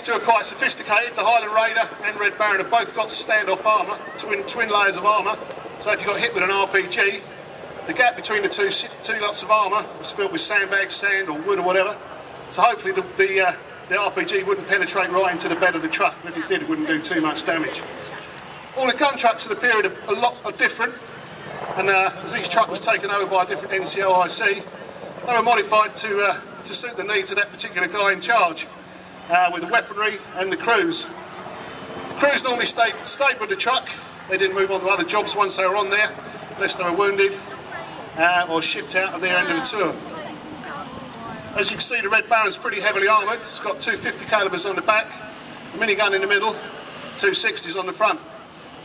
two are quite sophisticated. The Highland Raider and Red Baron have both got standoff armour, twin layers of armour. So if you got hit with an RPG, the gap between the two lots of armour was filled with sandbags, sand or wood or whatever. So hopefully the RPG wouldn't penetrate right into the bed of the truck, and if it did, it wouldn't do too much damage. All the gun trucks of the period are different, and as each truck was taken over by a different NCOIC, they were modified to suit the needs of that particular guy in charge, with the weaponry and the crews. The crews normally stayed with the truck. They didn't move on to other jobs once they were on there, unless they were wounded or shipped out at their end of the tour. As you can see, the Red Baron's pretty heavily armoured. It's got two 50 calibers on the back, a minigun in the middle, two 60s on the front.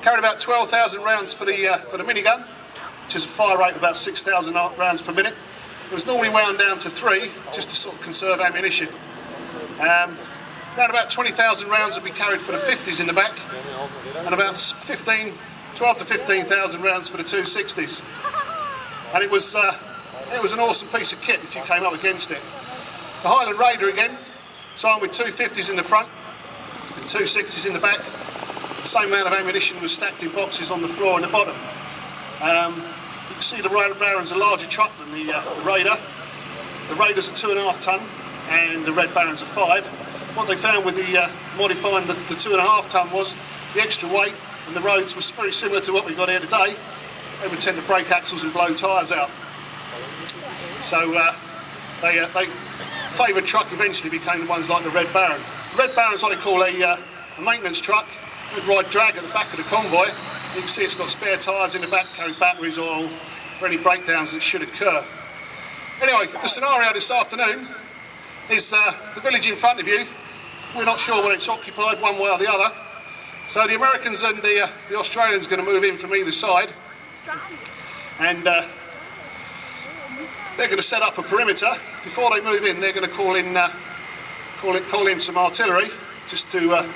Carried about 12,000 rounds for the minigun, which is a fire rate of about 6,000 rounds per minute. It was normally wound down to 3, just to sort of conserve ammunition. Around about 20,000 rounds would be carried for the 50s in the back, and about 12 to 15,000 rounds for the two 60s. And it was an awesome piece of kit if you came up against it. The Highland Raider again, it's armed with two 50s in the front and two 60s in the back. The same amount of ammunition was stacked in boxes on the floor and the bottom. You can see the Red Baron's a larger truck than the Raider. The Raider's a 2.5 tonne and the Red Baron's a 5. What they found with the modifying the 2.5 tonne was the extra weight, and the roads was very similar to what we got here today. They would tend to break axles and blow tyres out. So they favoured truck eventually became the ones like the Red Baron. The Red Baron is what they call a maintenance truck. They'd ride drag at the back of the convoy. You can see it's got spare tyres in the back, carry batteries, oil for any breakdowns that should occur. Anyway, the scenario this afternoon is the village in front of you. We're not sure whether it's occupied one way or the other. So the Americans and the Australians are going to move in from either side. And they're going to set up a perimeter. Before they move in, they're going to call in some artillery, just to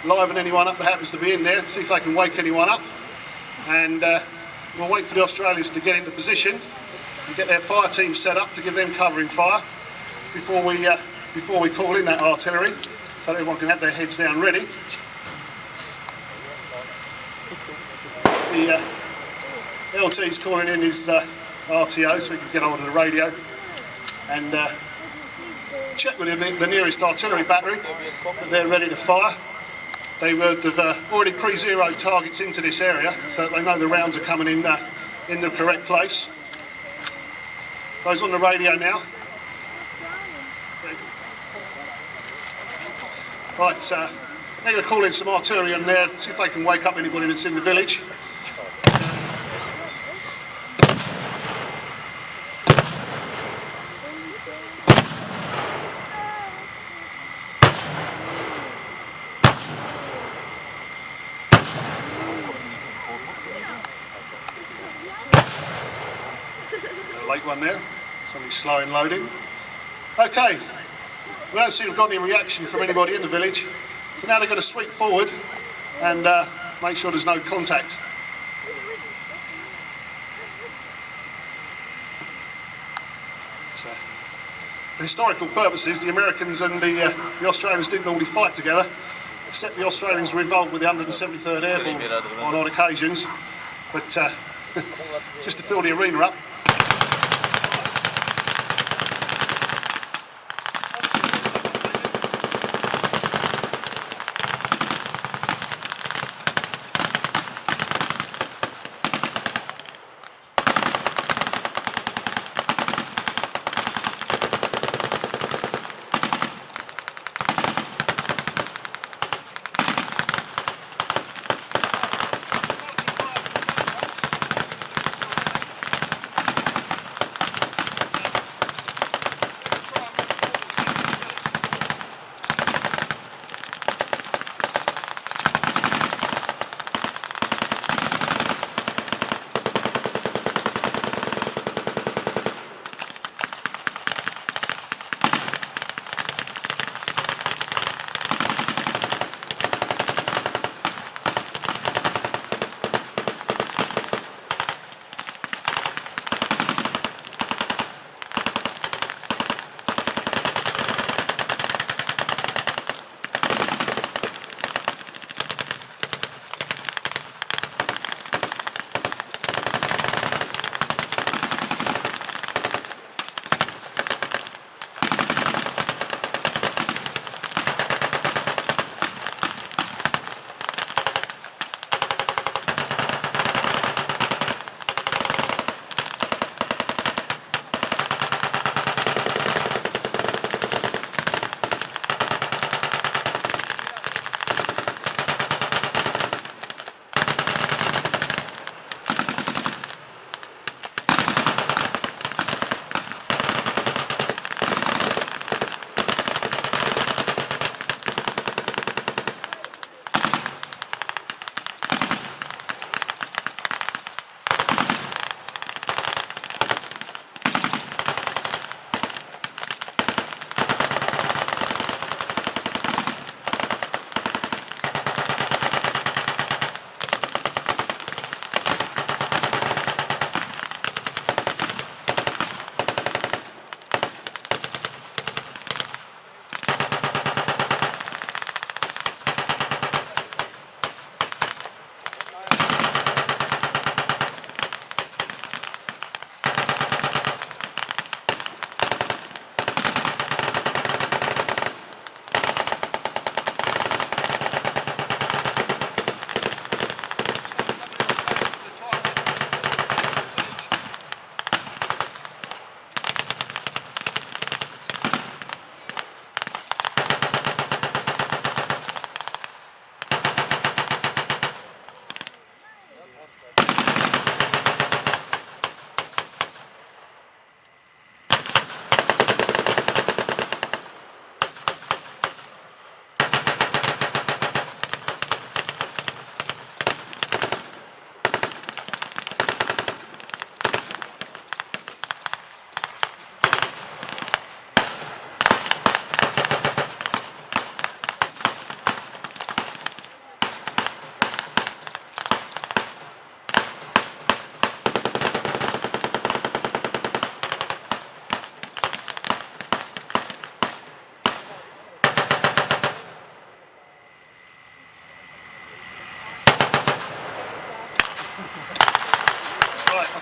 liven anyone up that happens to be in there, see if they can wake anyone up. And we'll wait for the Australians to get into position and get their fire team set up to give them covering fire before we call in that artillery, so that everyone can have their heads down ready. The LT's calling in his RTO so we can get on to the radio and check with the nearest artillery battery that they're ready to fire. They would have already pre-zeroed targets into this area so that they know the rounds are coming in the correct place. So he's on the radio now. Right, they're going to call in some artillery on there, see if they can wake up anybody that's in the village. Late one there, something slow in loading. Okay, we don't seem to have got any reaction from anybody in the village, so now they're going to sweep forward and make sure there's no contact. For historical purposes, the Americans and the Australians didn't normally fight together, except the Australians were involved with the 173rd Airborne on odd occasions, but just to fill the arena up.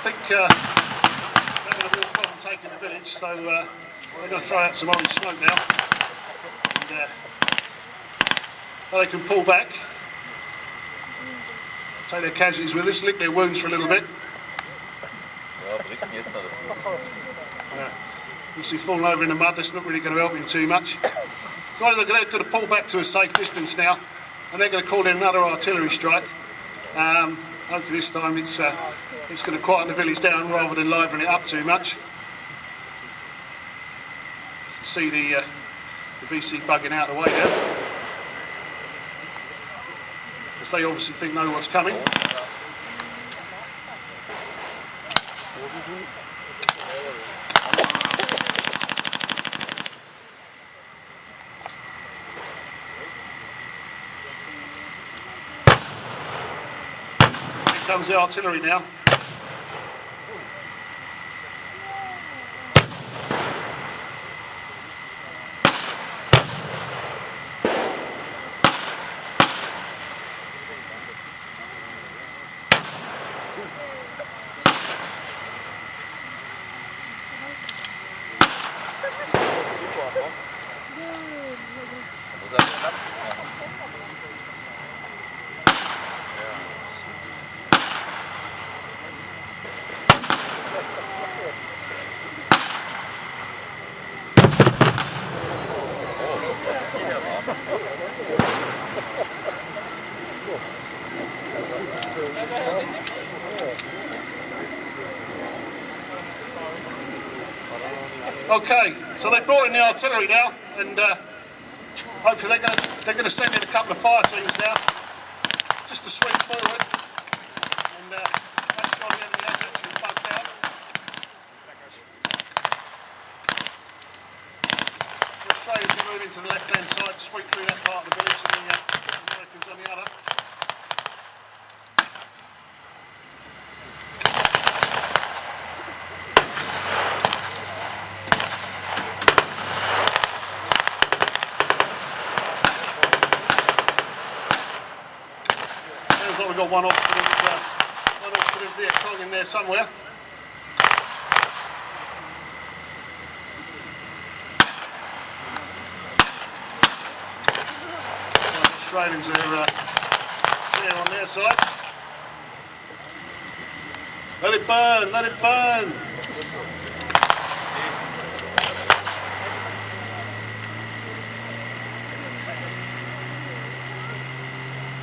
think they're having a real problem taking the village, so they're going to throw out some orange smoke now. And they can pull back, take their casualties with us, lick their wounds for a little bit. Obviously falling over in the mud, that's not really going to help him too much. So they're going to pull back to a safe distance now, and they're going to call in another artillery strike. Hopefully this time it's going to quieten the village down rather than liven it up too much. You can see the VC bugging out of the way now, as they obviously know what's coming. Here comes the artillery now. Okay, so they brought in the artillery now, and hopefully they're going to send in a couple of fire teams now, just to sweep forward and make sure the enemy has actually bugged out. The Australians will move into the left-hand side, sweep through that part of the village, and the Americans on the other. Looks like we've got one obstinate Viet Cong in there somewhere. The Australians are clear on their side. Let it burn, let it burn.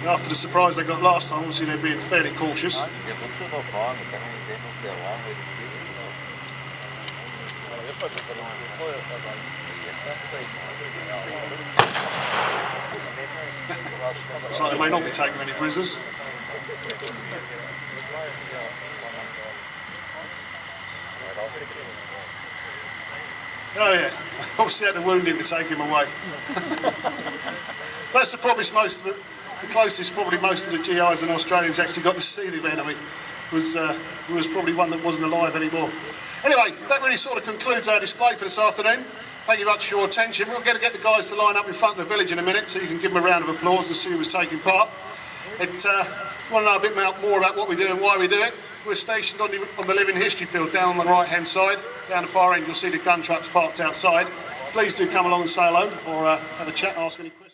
After the surprise they got last time, obviously they're being fairly cautious. Looks like they may not be taking any prisoners. Oh yeah, obviously had to wound him to take him away. That's the promise most of it. The closest probably most of the GIs and Australians actually got to see the enemy was probably one that wasn't alive anymore. Anyway, that really sort of concludes our display for this afternoon. Thank you much for your attention. We're going to get the guys to line up in front of the village in a minute so you can give them a round of applause and see who was taking part. Want to know a bit more about what we do and why we do it? We're stationed on the living history field down on the right hand side. Down the far end you'll see the gun trucks parked outside. Please do come along and say hello or have a chat and ask any questions.